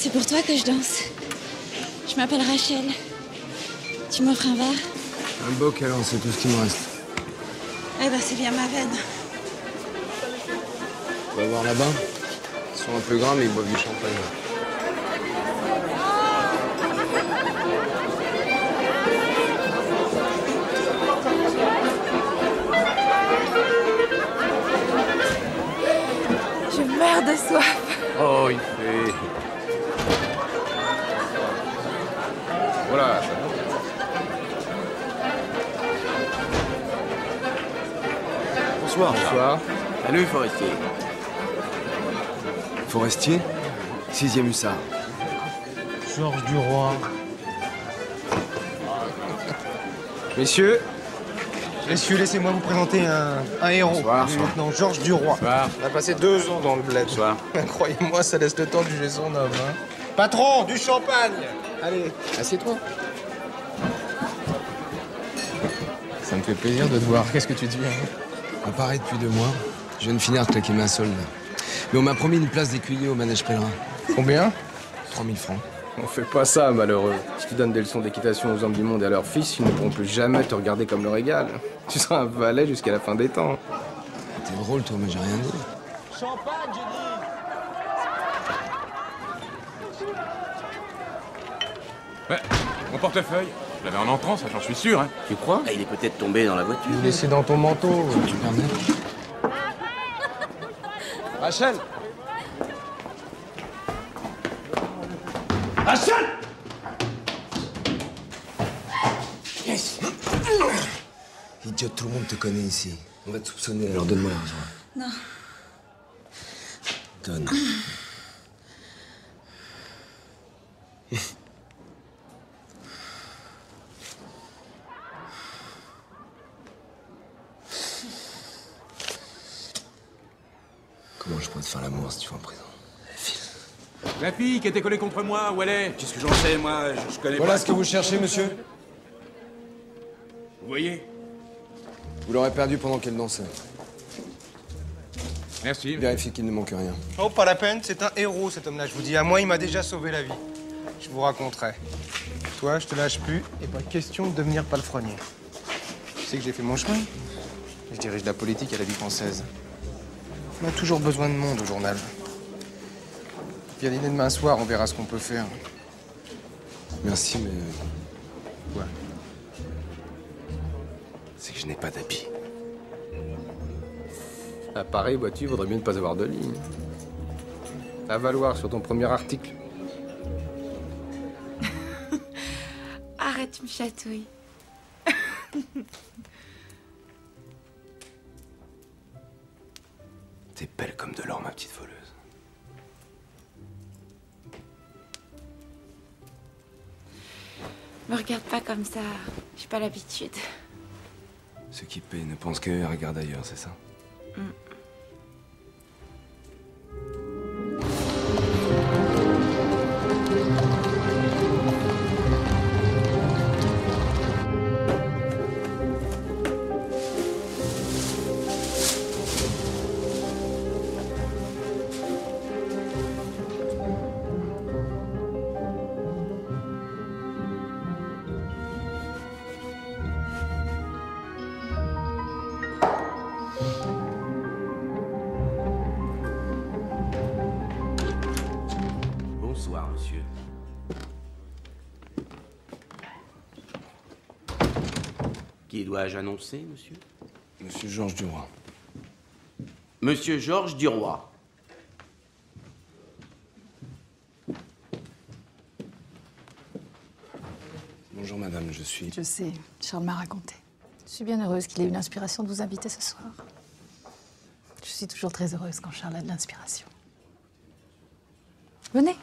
C'est pour toi que je danse. Je m'appelle Rachel. Tu m'offres un verre? Un beau câlin, c'est tout ce qui me reste. Eh ben, c'est bien ma veine. On va voir là-bas. Ils sont un peu gras, mais ils boivent du champagne. Je meurs de soif. Oh, il fait... Voilà. Bonsoir. Bonsoir. Salut, Forestier. Forestier, 6e hussard. Georges Duroy. Messieurs, Laissez-moi vous présenter un héros. Bonsoir. Le lieutenant Georges Duroy. Bonsoir. On a passé 2 ans dans le bled. Bonsoir. Croyez-moi, ça laisse le temps de juger son homme. Hein. Patron, du champagne. Allez, assieds-toi. Ça me fait plaisir de te voir. Qu'est-ce que tu dis on paraît depuis 2 mois. Je viens de finir de claquer ma solde. Mais on m'a promis une place d'écuyer au manège pèlerin. Combien? 3000 francs. On fait pas ça, malheureux. Si tu donnes des leçons d'équitation aux hommes du monde et à leurs fils, ils ne pourront plus jamais te regarder comme leur égal. Tu seras un valet jusqu'à la fin des temps. T'es drôle, toi, mais j'ai rien dit. Champagne, j'ai dit. Ouais, mon portefeuille. Je l'avais en entrant, ça j'en suis sûr, hein. Tu crois? Il est peut-être tombé dans la voiture. Laissez dans ton manteau. Tu permets? Rachel. Yes. Idiot, tout le monde te connaît ici. On va te soupçonner, alors donne-moi l'argent. Non. Donne. Comment je pourrais te faire l'amour si tu vas en prison? La fille qui était collée contre moi, où elle est? Qu'est-ce que j'en sais, moi? Je connais Voilà pas. ce que vous cherchez, monsieur. Vous voyez? Vous l'aurez perdu pendant qu'elle dansait. Merci. Vérifiez qu'il ne manque rien. Oh, pas la peine, c'est un héros cet homme-là, je vous dis. À moi, il m'a déjà sauvé la vie. Je vous raconterai. Toi, je te lâche plus, et pas question de devenir palefrenier. Tu sais que j'ai fait mon chemin. Je dirige la politique à la vie française. On a toujours besoin de monde au journal. Viens dîner demain soir, on verra ce qu'on peut faire. Merci, mais... Quoi? c'est que je n'ai pas d'habit. À Paris, vois-tu, il vaudrait mieux ne pas avoir de ligne. À valoir sur ton premier article. Arrête, tu me chatouilles. T'es belle comme de l'or, ma petite voleuse. Me regarde pas comme ça. J'ai pas l'habitude. Ceux qui paient ne pensent qu'à eux et regardent ailleurs, c'est ça? Bonsoir, monsieur. Qui dois-je annoncer, monsieur? Monsieur Georges Duroy. Monsieur Georges Duroy. Bonjour, madame, je suis... Je sais, Charles m'a raconté. Je suis bien heureuse qu'il ait eu l'inspiration de vous inviter ce soir. Je suis toujours très heureuse quand Charles a de l'inspiration. Venez.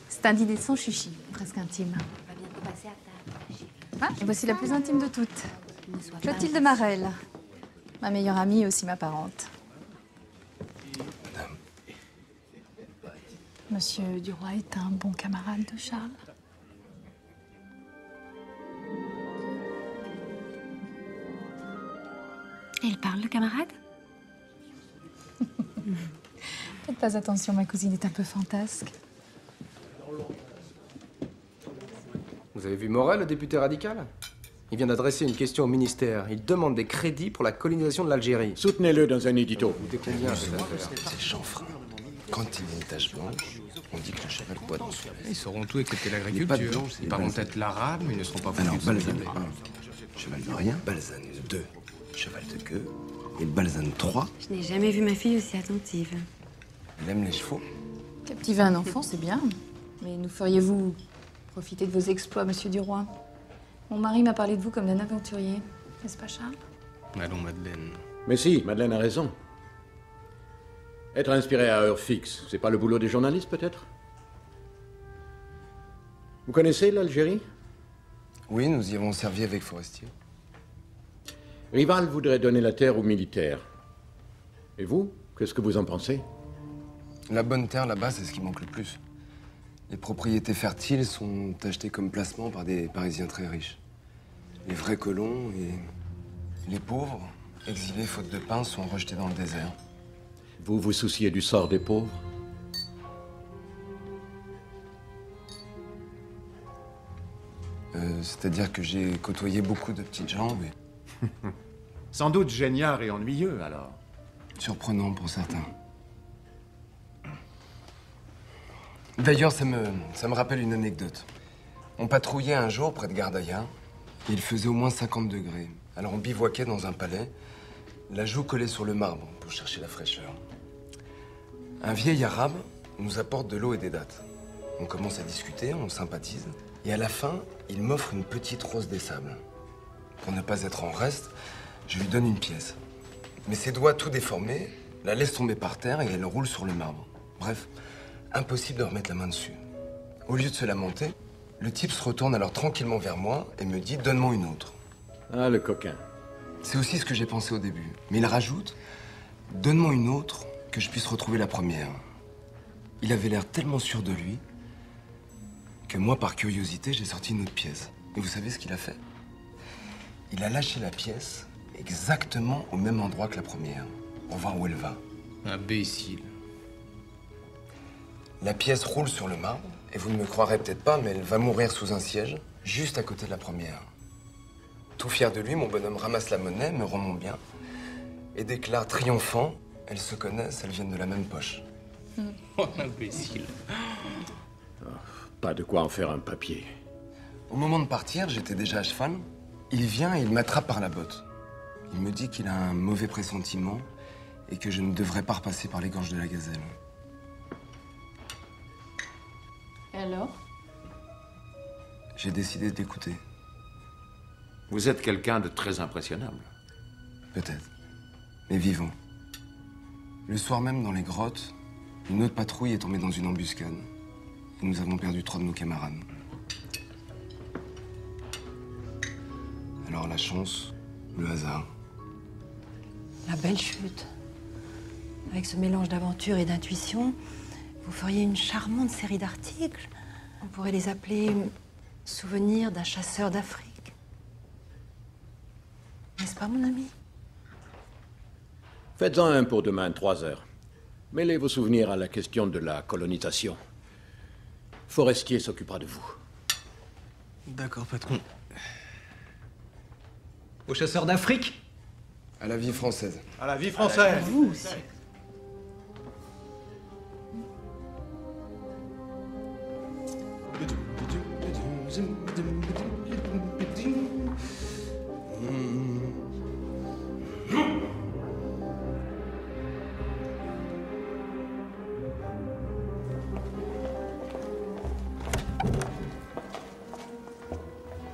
C'est un dîner sans chichi, presque intime. On va bientôt passer à table. Ah, et voici la plus intime de toutes. Clotilde Marel, ma meilleure amie et aussi ma parente. Madame, Monsieur Duroy est un bon camarade de Charles. Et il parle, le camarade? Faites pas attention, ma cousine est un peu fantasque. Vous avez vu Morel, le député radical? Il vient d'adresser une question au ministère. Il demande des crédits pour la colonisation de l'Algérie. Soutenez-le dans un édito. Vous coûtez combien cette affaire? C'est chanfrein. Quand il y a une tache blanche, on dit que le cheval boit dans son lait. Ils sauront tout excepté Les pattes l'agriculture. blanches, c'est Ils parleront balsane. peut-être l'arabe, mais ils ne seront pas Alors, foutus. balsane 1, cheval de rien. Balsane 2, cheval de queue. Et balsane 3, Je n'ai jamais vu ma fille aussi attentive. elle aime les chevaux. Captiver un enfant, c'est bien. Mais nous feriez-vous profiter de vos exploits, monsieur Duroy? Mon mari m'a parlé de vous comme d'un aventurier. N'est-ce pas, Charles? Allons, Madeleine. Mais si, Madeleine a raison. Être inspiré à heure fixe, c'est pas le boulot des journalistes, peut-être? Vous connaissez l'Algérie? Oui, nous y avons servi avec Forestier. Rival voudrait donner la terre aux militaires. Et vous, qu'est-ce que vous en pensez? La bonne terre, là-bas, c'est ce qui manque le plus. Les propriétés fertiles sont achetées comme placement par des Parisiens très riches. Les vrais colons et les pauvres, exilés faute de pain, sont rejetés dans le désert. Vous vous souciez du sort des pauvres? C'est-à-dire que j'ai côtoyé beaucoup de petites gens, oui. Sans doute génial et ennuyeux, alors. Surprenant pour certains. D'ailleurs, ça me rappelle une anecdote. On patrouillait un jour près de Gardaïa. Il faisait au moins 50 degrés. Alors on bivouaquait dans un palais, la joue collée sur le marbre pour chercher la fraîcheur. Un vieil arabe nous apporte de l'eau et des dattes. On commence à discuter, on sympathise. Et à la fin, il m'offre une petite rose des sables. Pour ne pas être en reste, je lui donne une pièce. Mais ses doigts tout déformés la laissent tomber par terre et elle roule sur le marbre. Bref, impossible de remettre la main dessus. Au lieu de se lamenter, le type se retourne alors tranquillement vers moi et me dit « Donne-moi une autre ». Ah, le coquin. C'est aussi ce que j'ai pensé au début. Mais il rajoute « Donne-moi une autre que je puisse retrouver la première ». Il avait l'air tellement sûr de lui que moi, par curiosité, j'ai sorti une autre pièce. Et vous savez ce qu'il a fait? Il a lâché la pièce exactement au même endroit que la première, pour voir où elle va. Imbécile. La pièce roule sur le marbre, et vous ne me croirez peut-être pas, mais elle va mourir sous un siège, juste à côté de la première. Tout fier de lui, mon bonhomme ramasse la monnaie, me rend mon bien, et déclare triomphant, elles se connaissent, elles viennent de la même poche. Oh, imbécile. Pas de quoi en faire un papier. Au moment de partir, j'étais déjà à cheval. Il vient et il m'attrape par la botte. Il me dit qu'il a un mauvais pressentiment et que je ne devrais pas repasser par les gorges de la gazelle. Et alors? J'ai décidé d'écouter. Vous êtes quelqu'un de très impressionnable. Peut-être. Mais vivant. Le soir même, dans les grottes, une autre patrouille est tombée dans une embuscade. Et nous avons perdu 3 de nos camarades. Alors la chance, le hasard. La belle chute. Avec ce mélange d'aventure et d'intuition, vous feriez une charmante série d'articles. On pourrait les appeler « Souvenirs d'un chasseur d'Afrique ». N'est-ce pas, mon ami? Faites-en un pour demain, 3 heures. Mêlez vos souvenirs à la question de la colonisation. Forestier s'occupera de vous. D'accord, patron. Aux chasseurs d'Afrique? À la vie française. À la vie française. Vous aussi.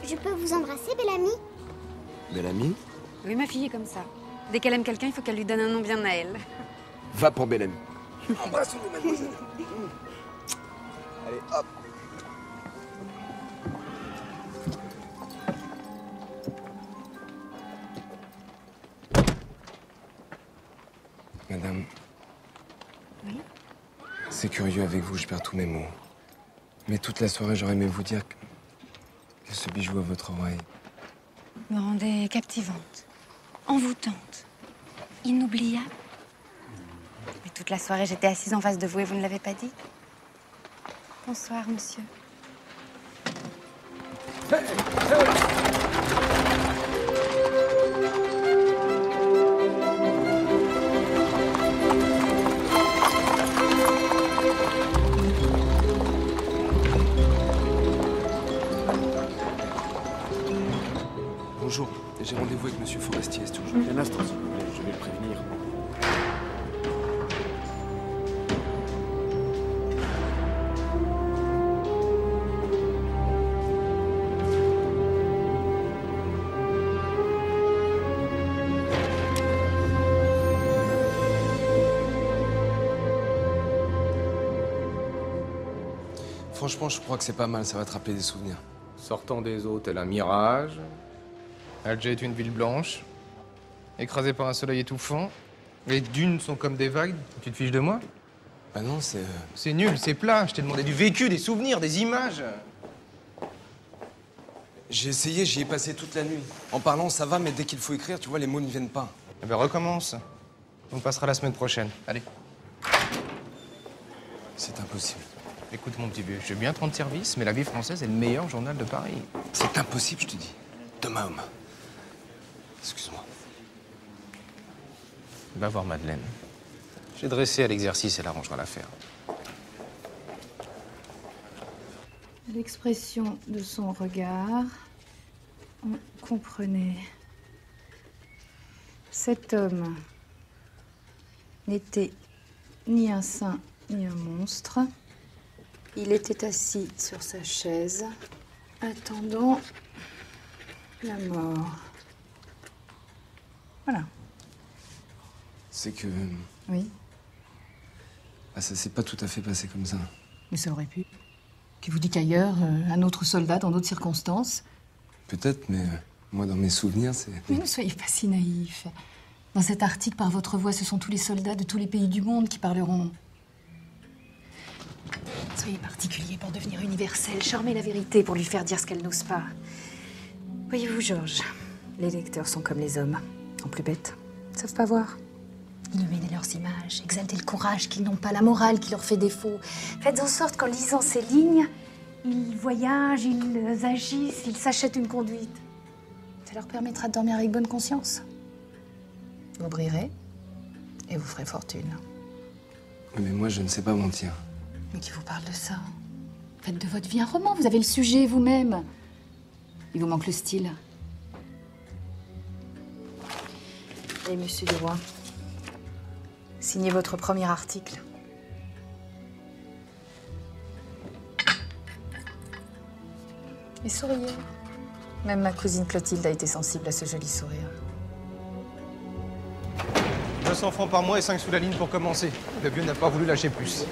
Je peux vous embrasser, belle amie? Belle amie, Oui, ma fille est comme ça. Dès qu'elle aime quelqu'un, il faut qu'elle lui donne un nom bien à elle. va pour belle amie. Embrassons-nous, mademoiselle. Allez, hop. Madame. Oui? C'est curieux avec vous, je perds tous mes mots. Mais toute la soirée, j'aurais aimé vous dire que ce bijou à votre oreille. Me rendait captivante, envoûtante, inoubliable. Mais Toute la soirée, j'étais assise en face de vous et vous ne l'avez pas dit. Bonsoir, monsieur. Bonjour, j'ai rendez-vous avec Monsieur Forestier, c'est toujours. Un instant, s'il vous plaît, je vais le prévenir. Franchement, je crois que c'est pas mal, ça va te rappeler des souvenirs. Sortant des eaux tel un mirage. Alger est une ville blanche, écrasée par un soleil étouffant. Les dunes sont comme des vagues. Tu te fiches de moi? Bah non, c'est... C'est nul, c'est plat. Je t'ai demandé du vécu, des souvenirs, des images. J'ai essayé, j'y ai passé toute la nuit. En parlant, ça va, mais dès qu'il faut écrire, tu vois, les mots ne viennent pas. Eh ben recommence. On passera la semaine prochaine. Allez. C'est impossible. Écoute mon petit vieux, je veux bien te rendre service, mais La Vie française est le meilleur journal de Paris. C'est impossible, je te dis. Thomas Homme. Excuse-moi. Va voir Madeleine. J'ai dressé à l'exercice, elle arrangera l'affaire. À l'expression de son regard, on comprenait. Cet homme n'était ni un saint ni un monstre. Il était assis sur sa chaise, attendant la mort. Voilà. C'est que... Oui, Bah, ça s'est pas tout à fait passé comme ça. mais ça aurait pu. Qui vous dit qu'ailleurs, un autre soldat dans d'autres circonstances. Peut-être, mais moi, dans mes souvenirs, c'est... Mais ne soyez pas si naïf. Dans cet article, par votre voix, ce sont tous les soldats de tous les pays du monde qui parleront. Soyez particulier pour devenir universel. Charmez la vérité pour lui faire dire ce qu'elle n'ose pas. Voyez-vous, Georges, les lecteurs sont comme les hommes, en plus bêtes. Ils savent pas voir. Illuminez leurs images, exaltez le courage qu'ils n'ont pas, la morale qui leur fait défaut. Faites en sorte qu'en lisant ces lignes, ils voyagent, ils agissent, ils s'achètent une conduite. Ça leur permettra de dormir avec bonne conscience. Vous brillerez et vous ferez fortune. Mais moi, je ne sais pas mentir. Mais qui vous parle de ça? Faites de votre vie un roman, vous avez le sujet vous-même. Il vous manque le style. Et monsieur Duroy, signez votre premier article. Et souriez. Même ma cousine Clotilde a été sensible à ce joli sourire. 200 francs par mois et 5 sous la ligne pour commencer. Le vieux n'a pas voulu lâcher plus.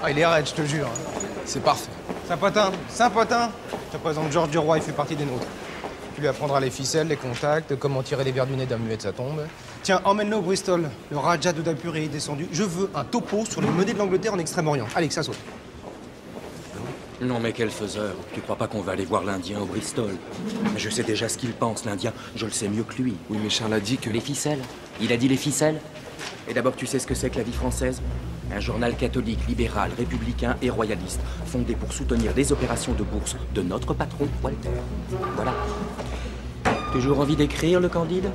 Ah, il est raide, je te jure. C'est parfait. Saint-Potin, Saint-Potin. Je te présente Georges Duroy, il fait partie des nôtres. Tu lui apprendras les ficelles, les contacts, comment tirer les verres du nez d'un muet de sa tombe. Tiens, emmène-le au Bristol. Le Raja de Udaipur est descendu. Je veux un topo sur les menées de l'Angleterre en Extrême-Orient. Allez, que ça saute. Non mais quel faiseur. Tu crois pas qu'on va aller voir l'Indien au Bristol? Je sais déjà ce qu'il pense, l'Indien. Je le sais mieux que lui. Oui, mais Charles a dit que... Les ficelles. Il a dit les ficelles. Et d'abord, tu sais ce que c'est que La Vie française? Un journal catholique, libéral, républicain et royaliste, fondé pour soutenir les opérations de bourse de notre patron, Walter. Voilà. Toujours envie d'écrire, le Candide?